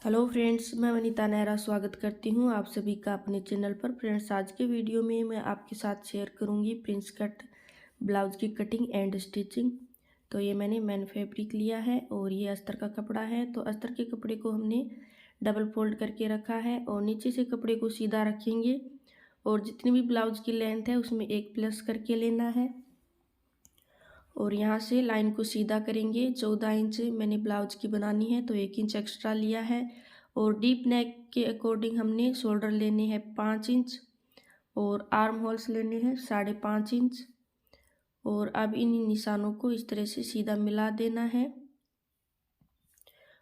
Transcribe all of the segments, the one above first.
Hello friends, मैं वनीता नेहरा स्वागत करती हूँ आप सभी का अपने चैनल पर। फ्रेंड्स, आज के वीडियो में मैं आपके साथ शेयर करूँगी प्रिंस कट ब्लाउज की कटिंग एंड स्टिचिंग। तो ये मैंने मैन फैब्रिक लिया है और ये अस्तर का कपड़ा है। तो अस्तर के कपड़े को हमने डबल फोल्ड करके रखा है और नीचे से कपड़े को सीधा रखेंगे और जितनी भी ब्लाउज की लेंथ है उसमें एक प्लस करके लेना है और यहाँ से लाइन को सीधा करेंगे। 14 इंच मैंने ब्लाउज की बनानी है तो 1 इंच एक्स्ट्रा लिया है और डीप नेक के अकॉर्डिंग हमने शोल्डर लेने हैं 5 इंच और आर्म होल्स लेने हैं 5.5 इंच। और अब इन निशानों को इस तरह से सीधा मिला देना है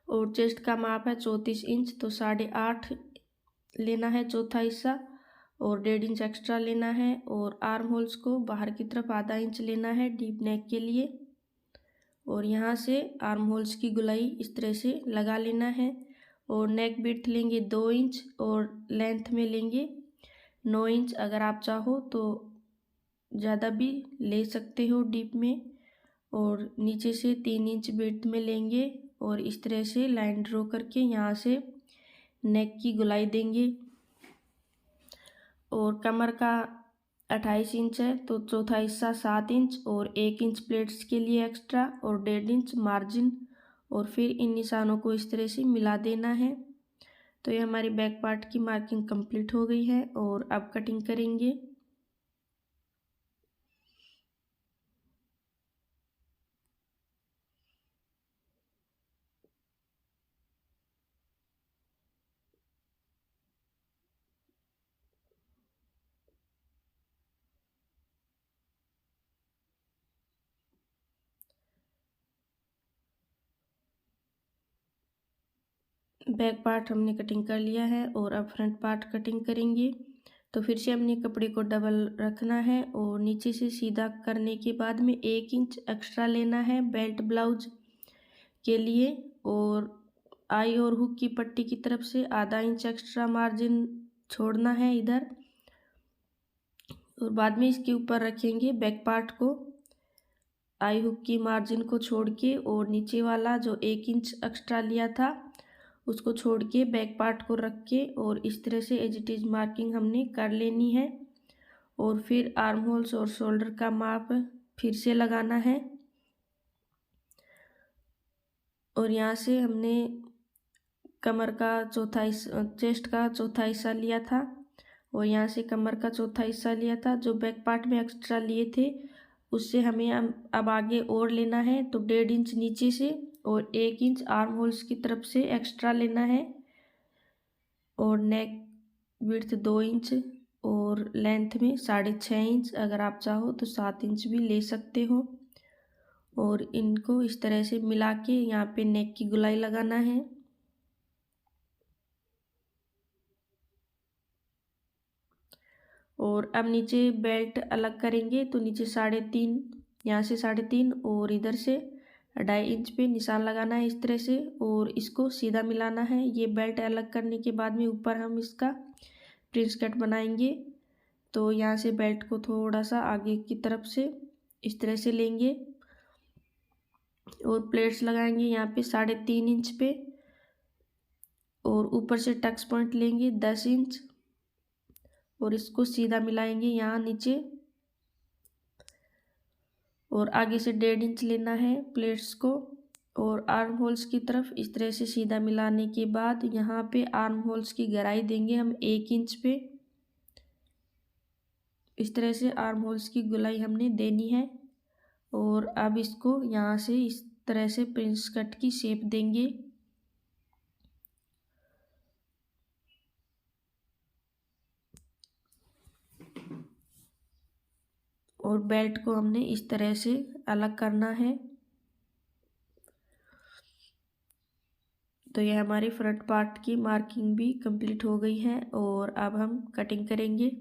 और चेस्ट का माप है 34 इंच तो 8.5 लेना है चौथा हिस्सा और 1.5 इंच एक्स्ट्रा लेना है और आर्म होल्स को बाहर की तरफ आधा इंच लेना है डीप नेक के लिए और यहाँ से आर्म होल्स की गुलाई इस तरह से लगा लेना है और नेक विड्थ लेंगे 2 इंच और लेंथ में लेंगे 9 इंच। अगर आप चाहो तो ज़्यादा भी ले सकते हो डीप में और नीचे से 3 इंच विड्थ में लेंगे और इस तरह से लाइन ड्रॉ करके यहाँ से नेक की गुलाई देंगे। और कमर का 28 इंच है तो चौथा हिस्सा 7 इंच और 1 इंच प्लेट्स के लिए एक्स्ट्रा और 1.5 इंच मार्जिन और फिर इन निशानों को इस तरह से मिला देना है। तो ये हमारी बैक पार्ट की मार्किंग कंप्लीट हो गई है और अब कटिंग करेंगे। बैक पार्ट हमने कटिंग कर लिया है और अब फ्रंट पार्ट कटिंग करेंगे। तो फिर से हमने कपड़े को डबल रखना है और नीचे से सीधा करने के बाद में 1 इंच एक्स्ट्रा लेना है बेल्ट ब्लाउज के लिए और आई और हुक की पट्टी की तरफ से आधा इंच एक्स्ट्रा मार्जिन छोड़ना है इधर और बाद में इसके ऊपर रखेंगे बैक पार्ट को आई हुक की मार्जिन को छोड़ के और नीचे वाला जो 1 इंच एक्स्ट्रा लिया था उसको छोड़ के बैक पार्ट को रख के और इस तरह से एज इट इज मार्किंग हमने कर लेनी है और फिर आर्म होल्स और शोल्डर का माप फिर से लगाना है और यहाँ से हमने कमर का चौथा हिस्सा चेस्ट का चौथा हिस्सा लिया था और यहाँ से कमर का चौथा हिस्सा लिया था जो बैक पार्ट में एक्स्ट्रा लिए थे उससे हमें अब आगे और लेना है तो 1.5 इंच नीचे से और 1 इंच आर्म होल्स की तरफ से एक्स्ट्रा लेना है और नेक विड्थ 2 इंच और लेंथ में 6.5 इंच। अगर आप चाहो तो 7 इंच भी ले सकते हो और इनको इस तरह से मिला के यहाँ पे नेक की गुलाई लगाना है। और अब नीचे बेल्ट अलग करेंगे तो नीचे 3.5 यहाँ से 3.5 और इधर से 2.5 इंच पे निशान लगाना है इस तरह से और इसको सीधा मिलाना है। ये बेल्ट अलग करने के बाद में ऊपर हम इसका प्रिंस कट बनाएंगे। तो यहाँ से बेल्ट को थोड़ा सा आगे की तरफ से इस तरह से लेंगे और प्लेट्स लगाएंगे यहाँ पे 3.5 इंच पे और ऊपर से टक्स पॉइंट लेंगे 10 इंच और इसको सीधा मिलाएंगे यहाँ नीचे और आगे से 1.5 इंच लेना है प्लेट्स को और आर्म होल्स की तरफ इस तरह से सीधा मिलाने के बाद यहाँ पे आर्म होल्स की गहराई देंगे हम 1 इंच पे। इस तरह से आर्म होल्स की गुलाई हमने देनी है और अब इसको यहाँ से इस तरह से प्रिंस कट की शेप देंगे। और बेल्ट को हमने इस तरह से अलग करना है। तो यह हमारी फ्रंट पार्ट की मार्किंग भी कंप्लीट हो गई है और अब हम कटिंग करेंगे।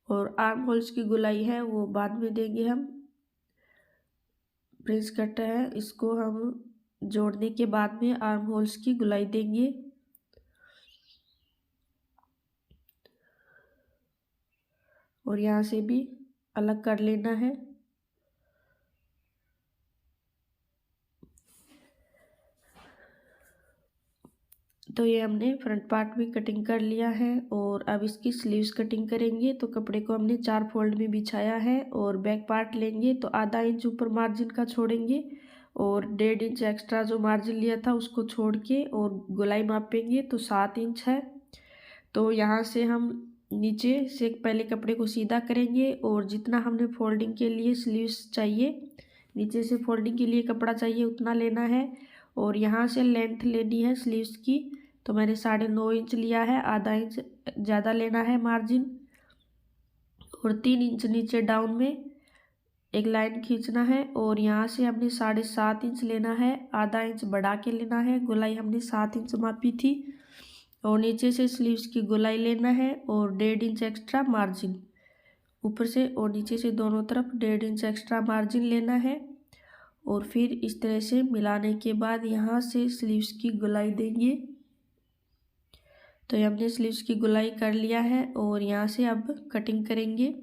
और आर्म होल्स की गुलाई है वो बाद में देंगे हम। प्रिंस कट है इसको हम जोड़ने के बाद में आर्म होल्स की गुलाई देंगे। और यहाँ से भी अलग कर लेना है। तो ये हमने फ्रंट पार्ट भी कटिंग कर लिया है और अब इसकी स्लीव्स कटिंग करेंगे। तो कपड़े को हमने 4 फोल्ड में बिछाया है और बैक पार्ट लेंगे तो आधा इंच ऊपर मार्जिन का छोड़ेंगे और 1.5 इंच एक्स्ट्रा जो मार्जिन लिया था उसको छोड़ के और गोलाई मापेंगे तो 7 इंच है। तो यहाँ से हम नीचे से पहले कपड़े को सीधा करेंगे और जितना हमने फोल्डिंग के लिए स्लीव्स चाहिए, नीचे से फोल्डिंग के लिए कपड़ा चाहिए उतना लेना है। और यहाँ से लेंथ लेनी है स्लीव्स की, तो मैंने 9.5 इंच लिया है, आधा इंच ज़्यादा लेना है मार्जिन। और 3 इंच नीचे डाउन में एक लाइन खींचना है और यहाँ से हमने 7.5 इंच लेना है, आधा इंच बढ़ा के लेना है। गोलाई हमने 7 इंच मापी थी और नीचे से स्लीव्स की गोलाई लेना है और 1.5 इंच एक्स्ट्रा मार्जिन ऊपर से और नीचे से दोनों तरफ 1.5 इंच एक्स्ट्रा मार्जिन लेना है। और फिर इस तरह से मिलाने के बाद यहाँ से स्लीव्स की गोलाई देंगे। तो ये हमने स्लीव्स की गोलाई कर लिया है और यहाँ से अब कटिंग करेंगे।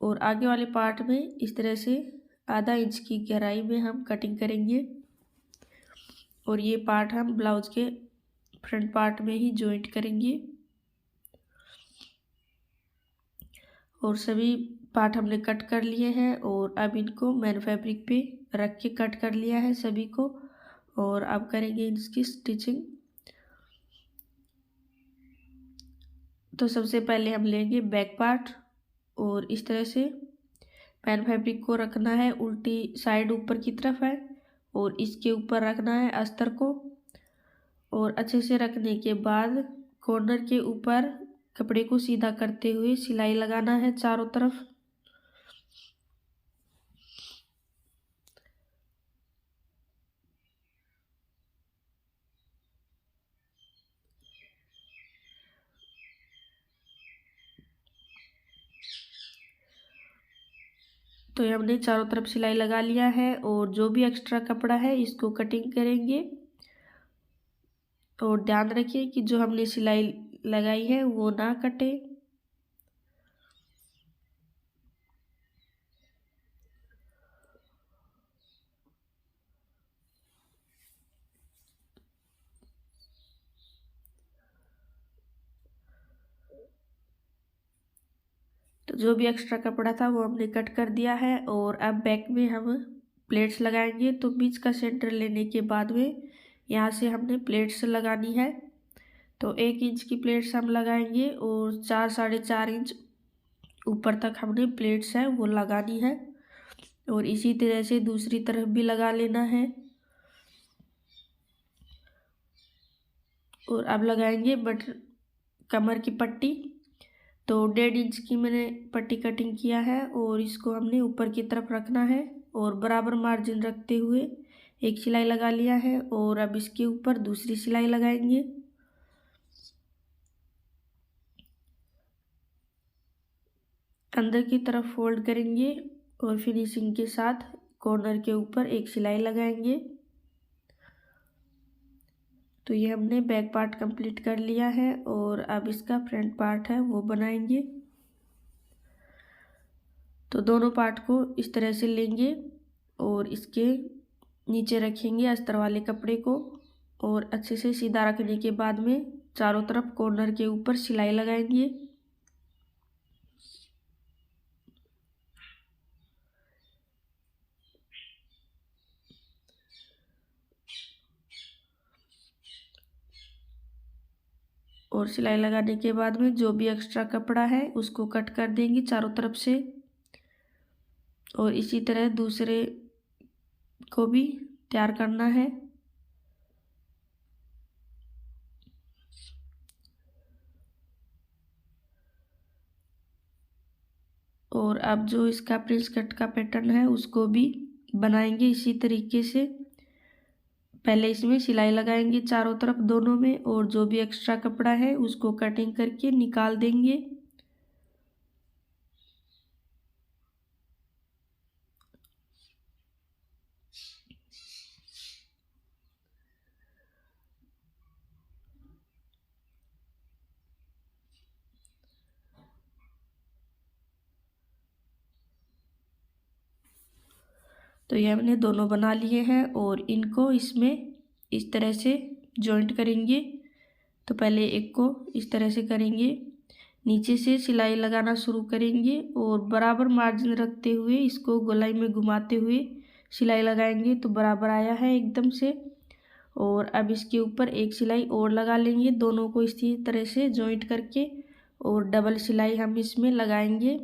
और आगे वाले पार्ट में इस तरह से आधा इंच की गहराई में हम कटिंग करेंगे और ये पार्ट हम ब्लाउज के फ्रंट पार्ट में ही जॉइंट करेंगे। और सभी पार्ट हमने कट कर लिए हैं और अब इनको मैन फैब्रिक पे रख के कट कर लिया है सभी को। और अब करेंगे इसकी स्टिचिंग। तो सबसे पहले हम लेंगे बैक पार्ट और इस तरह से मैन फैब्रिक को रखना है, उल्टी साइड ऊपर की तरफ है और इसके ऊपर रखना है अस्तर को। और अच्छे से रखने के बाद कॉर्नर के ऊपर कपड़े को सीधा करते हुए सिलाई लगाना है चारों तरफ। तो ये हमने चारों तरफ सिलाई लगा लिया है और जो भी एक्स्ट्रा कपड़ा है इसको कटिंग करेंगे। और ध्यान रखिए कि जो हमने सिलाई लगाई है वो ना कटे। तो जो भी एक्स्ट्रा कपड़ा था वो हमने कट कर दिया है और अब बैक में हम प्लेट्स लगाएंगे। तो बीच का सेंटर लेने के बाद में यहाँ से हमने प्लेट्स लगानी है। तो 1 इंच की प्लेट्स हम लगाएंगे और 4-4.5 इंच ऊपर तक हमने प्लेट्स है वो लगानी है। और इसी तरह से दूसरी तरफ भी लगा लेना है। और अब लगाएंगे कमर की पट्टी। तो 1.5 इंच की मैंने पट्टी कटिंग किया है और इसको हमने ऊपर की तरफ रखना है और बराबर मार्जिन रखते हुए एक सिलाई लगा लिया है। और अब इसके ऊपर दूसरी सिलाई लगाएंगे। अंदर की तरफ फोल्ड करेंगे और फिनिशिंग के साथ कॉर्नर के ऊपर एक सिलाई लगाएंगे। तो ये हमने बैक पार्ट कंप्लीट कर लिया है और अब इसका फ्रंट पार्ट है वो बनाएंगे। तो दोनों पार्ट को इस तरह से लेंगे और इसके नीचे रखेंगे अस्तर वाले कपड़े को और अच्छे से सीधा रखने के बाद में चारों तरफ कॉर्नर के ऊपर सिलाई लगाएंगे। और सिलाई लगाने के बाद में जो भी एक्स्ट्रा कपड़ा है उसको कट कर देंगे चारों तरफ से। और इसी तरह दूसरे को भी तैयार करना है। और अब जो इसका प्रिंस कट का पैटर्न है उसको भी बनाएंगे इसी तरीके से। पहले इसमें सिलाई लगाएंगे चारों तरफ दोनों में और जो भी एक्स्ट्रा कपड़ा है उसको कटिंग करके निकाल देंगे। तो ये हमने दोनों बना लिए हैं और इनको इसमें इस तरह से जॉइंट करेंगे। तो पहले एक को इस तरह से करेंगे, नीचे से सिलाई लगाना शुरू करेंगे और बराबर मार्जिन रखते हुए इसको गोलाई में घुमाते हुए सिलाई लगाएंगे। तो बराबर आया है एकदम से। और अब इसके ऊपर एक सिलाई और लगा लेंगे, दोनों को इसी तरह से जॉइंट करके, और डबल सिलाई हम इसमें लगाएंगे।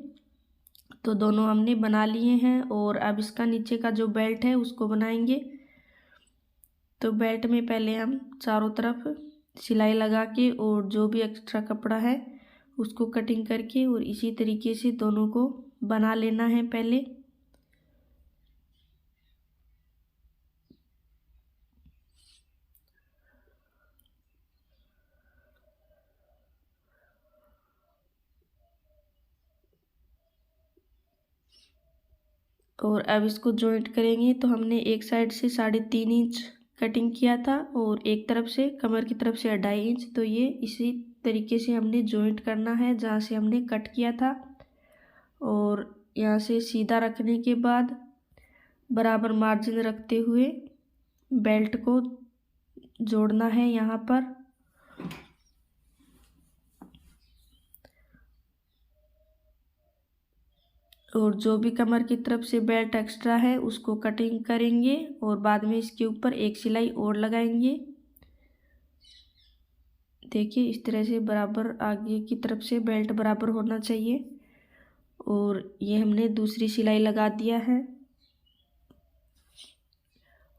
तो दोनों हमने बना लिए हैं और अब इसका नीचे का जो बेल्ट है उसको बनाएंगे। तो बेल्ट में पहले हम चारों तरफ सिलाई लगा के और जो भी एक्स्ट्रा कपड़ा है उसको कटिंग करके और इसी तरीके से दोनों को बना लेना है पहले। और अब इसको जॉइंट करेंगे। तो हमने एक साइड से 3.5 इंच कटिंग किया था और एक तरफ से कमर की तरफ से 2.5 इंच। तो ये इसी तरीके से हमने जॉइंट करना है जहाँ से हमने कट किया था। और यहाँ से सीधा रखने के बाद बराबर मार्जिन रखते हुए बेल्ट को जोड़ना है यहाँ पर। और जो भी कमर की तरफ से बेल्ट एक्स्ट्रा है उसको कटिंग करेंगे और बाद में इसके ऊपर एक सिलाई और लगाएंगे। देखिए इस तरह से बराबर आगे की तरफ से बेल्ट बराबर होना चाहिए। और ये हमने दूसरी सिलाई लगा दिया है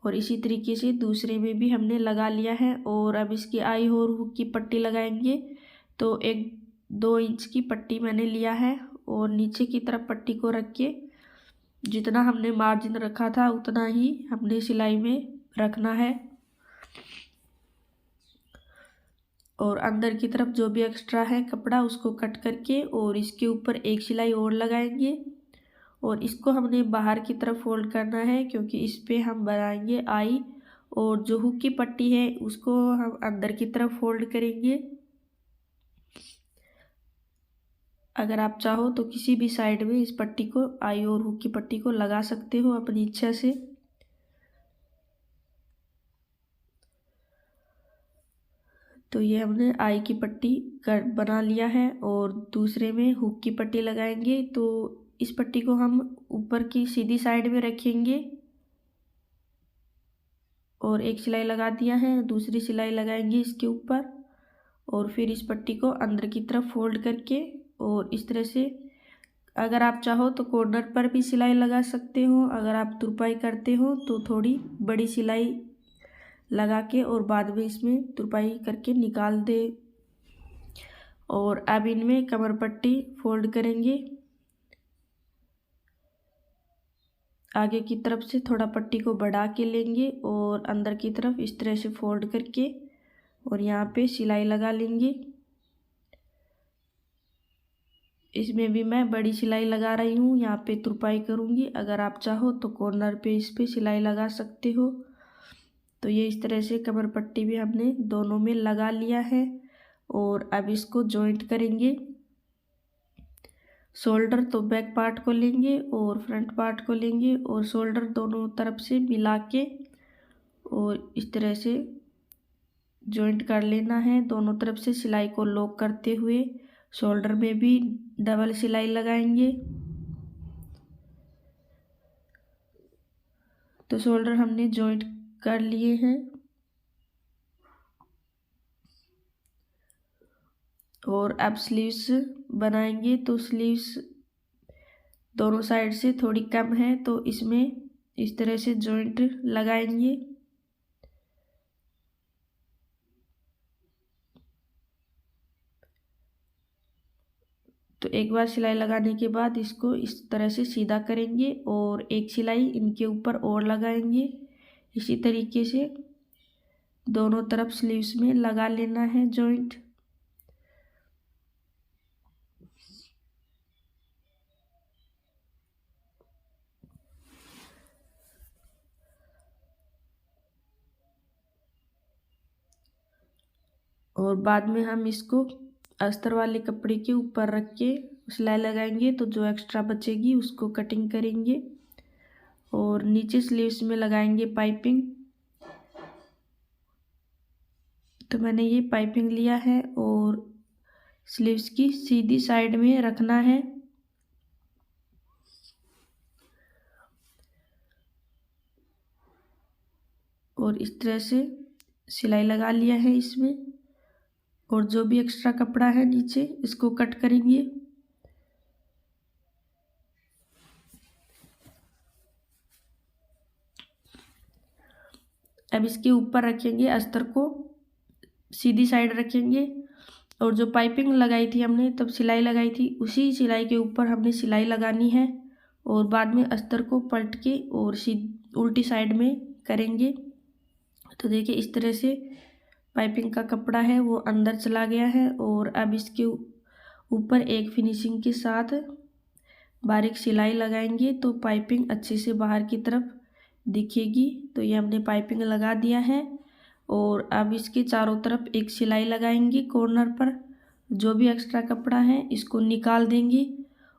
और इसी तरीके से दूसरे में भी हमने लगा लिया है। और अब इसकी आई और हुक की पट्टी लगाएंगे। तो 1-2 इंच की पट्टी मैंने लिया है और नीचे की तरफ पट्टी को रख के जितना हमने मार्जिन रखा था उतना ही हमने सिलाई में रखना है। और अंदर की तरफ जो भी एक्स्ट्रा है कपड़ा उसको कट करके और इसके ऊपर एक सिलाई और लगाएंगे। और इसको हमने बाहर की तरफ फोल्ड करना है क्योंकि इस पे हम बनाएंगे आई। और जो हुक की पट्टी है उसको हम अंदर की तरफ फोल्ड करेंगे। अगर आप चाहो तो किसी भी साइड में इस पट्टी को, आई और हुक की पट्टी को लगा सकते हो अपनी इच्छा से। तो ये हमने आई की पट्टी बना लिया है और दूसरे में हुक की पट्टी लगाएंगे। तो इस पट्टी को हम ऊपर की सीधी साइड में रखेंगे और एक सिलाई लगा दिया है, दूसरी सिलाई लगाएंगे इसके ऊपर। और फिर इस पट्टी को अंदर की तरफ फोल्ड करके और इस तरह से, अगर आप चाहो तो कॉर्नर पर भी सिलाई लगा सकते हो। अगर आप तुरपाई करते हो तो थोड़ी बड़ी सिलाई लगा के और बाद में इसमें तुरपाई करके निकाल दे। और अब इनमें कमर पट्टी फोल्ड करेंगे, आगे की तरफ से थोड़ा पट्टी को बढ़ा के लेंगे और अंदर की तरफ इस तरह से फोल्ड करके और यहाँ पे सिलाई लगा लेंगे। इसमें भी मैं बड़ी सिलाई लगा रही हूँ, यहाँ पे तुरपाई करूँगी। अगर आप चाहो तो कॉर्नर पे इस पे सिलाई लगा सकते हो। तो ये इस तरह से कमर पट्टी भी हमने दोनों में लगा लिया है। और अब इसको जॉइंट करेंगे। शोल्डर तो बैक पार्ट को लेंगे और फ्रंट पार्ट को लेंगे और शोल्डर दोनों तरफ से मिला के और इस तरह से जॉइंट कर लेना है। दोनों तरफ से सिलाई को लॉक करते हुए शोल्डर में भी डबल सिलाई लगाएंगे। तो शोल्डर हमने जॉइंट कर लिए हैं। और अब स्लीव्स बनाएंगे। तो स्लीव्स दोनों साइड से थोड़ी कम है तो इसमें इस तरह से जॉइंट लगाएंगे। तो एक बार सिलाई लगाने के बाद इसको इस तरह से सीधा करेंगे और एक सिलाई इनके ऊपर और लगाएंगे। इसी तरीके से दोनों तरफ स्लीव्स में लगा लेना है जॉइंट। और बाद में हम इसको अस्तर वाले कपड़े के ऊपर रख के सिलाई लगाएंगे। तो जो एक्स्ट्रा बचेगी उसको कटिंग करेंगे और नीचे स्लीव्स में लगाएंगे पाइपिंग। तो मैंने ये पाइपिंग लिया है और स्लीव्स की सीधी साइड में रखना है। और इस तरह से सिलाई लगा लिया है इसमें। और जो भी एक्स्ट्रा कपड़ा है नीचे इसको कट करेंगे। अब इसके ऊपर रखेंगे अस्तर को, सीधी साइड रखेंगे और जो पाइपिंग लगाई थी हमने तब सिलाई लगाई थी उसी सिलाई के ऊपर हमने सिलाई लगानी है और बाद में अस्तर को पलट के और उल्टी साइड में करेंगे। तो देखिए इस तरह से पाइपिंग का कपड़ा है वो अंदर चला गया है और अब इसके ऊपर एक फिनिशिंग के साथ बारीक सिलाई लगाएंगे तो पाइपिंग अच्छे से बाहर की तरफ दिखेगी। तो ये हमने पाइपिंग लगा दिया है और अब इसके चारों तरफ एक सिलाई लगाएंगे कॉर्नर पर। जो भी एक्स्ट्रा कपड़ा है इसको निकाल देंगे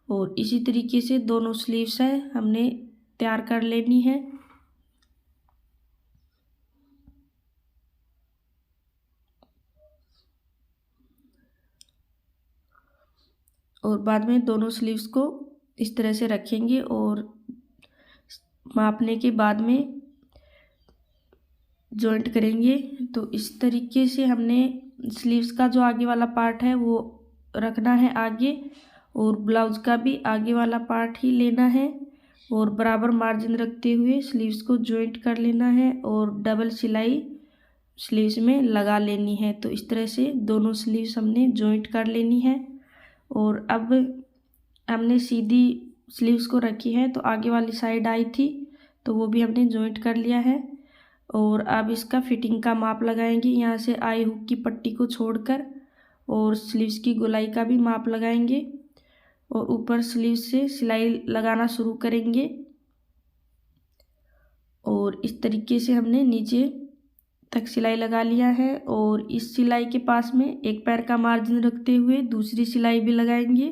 और इसी तरीके से दोनों स्लीव्स है हमने तैयार कर लेनी है। और बाद में दोनों स्लीव्स को इस तरह से रखेंगे और मापने के बाद में जॉइंट करेंगे। तो इस तरीके से हमने स्लीव्स का जो आगे वाला पार्ट है वो रखना है आगे और ब्लाउज का भी आगे वाला पार्ट ही लेना है और बराबर मार्जिन रखते हुए स्लीव्स को जॉइंट कर लेना है और डबल सिलाई स्लीव्स में लगा लेनी है। तो इस तरह से दोनों स्लीव्स हमने जॉइंट कर लेनी है। और अब हमने सीधी स्लीव्स को रखी है तो आगे वाली साइड आई थी तो वो भी हमने जॉइंट कर लिया है। और अब इसका फिटिंग का माप लगाएंगे, यहाँ से आई हुक की पट्टी को छोड़कर और स्लीव्स की गोलाई का भी माप लगाएंगे और ऊपर स्लीव्स से सिलाई लगाना शुरू करेंगे। और इस तरीके से हमने नीचे तक सिलाई लगा लिया है और इस सिलाई के पास में एक पैर का मार्जिन रखते हुए दूसरी सिलाई भी लगाएंगे।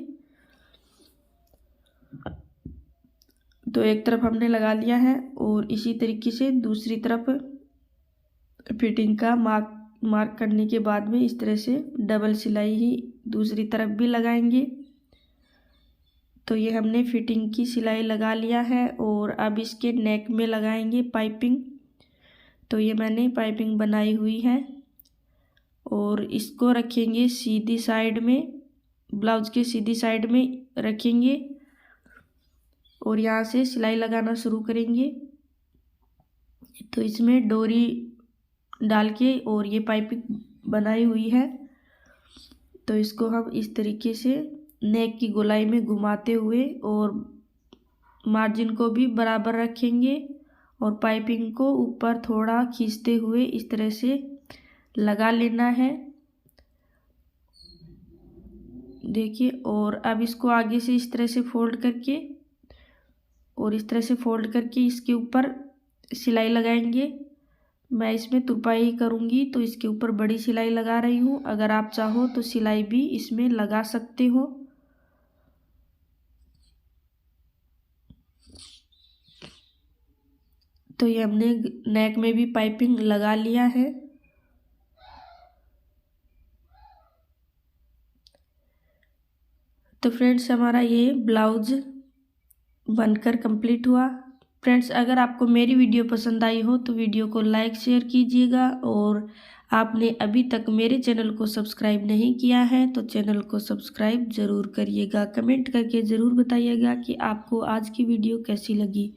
तो एक तरफ हमने लगा लिया है और इसी तरीके से दूसरी तरफ फिटिंग का मार्क करने के बाद में इस तरह से डबल सिलाई ही दूसरी तरफ भी लगाएंगे। तो ये हमने फिटिंग की सिलाई लगा लिया है और अब इसके नेक में लगाएंगे पाइपिंग। तो ये मैंने पाइपिंग बनाई हुई है और इसको रखेंगे सीधी साइड में, ब्लाउज के सीधी साइड में रखेंगे और यहाँ से सिलाई लगाना शुरू करेंगे। तो इसमें डोरी डाल के और ये पाइपिंग बनाई हुई है तो इसको हम इस तरीके से नेक की गोलाई में घुमाते हुए और मार्जिन को भी बराबर रखेंगे और पाइपिंग को ऊपर थोड़ा खींचते हुए इस तरह से लगा लेना है। देखिए और अब इसको आगे से इस तरह से फोल्ड करके और इस तरह से फोल्ड करके इसके ऊपर सिलाई लगाएंगे। मैं इसमें तुरपाई करूँगी तो इसके ऊपर बड़ी सिलाई लगा रही हूँ, अगर आप चाहो तो सिलाई भी इसमें लगा सकते हो। तो ये हमने नेक में भी पाइपिंग लगा लिया है। तो फ्रेंड्स हमारा ये ब्लाउज बनकर कंप्लीट हुआ। फ्रेंड्स अगर आपको मेरी वीडियो पसंद आई हो तो वीडियो को लाइक शेयर कीजिएगा और आपने अभी तक मेरे चैनल को सब्सक्राइब नहीं किया है तो चैनल को सब्सक्राइब ज़रूर करिएगा। कमेंट करके ज़रूर बताइएगा कि आपको आज की वीडियो कैसी लगी।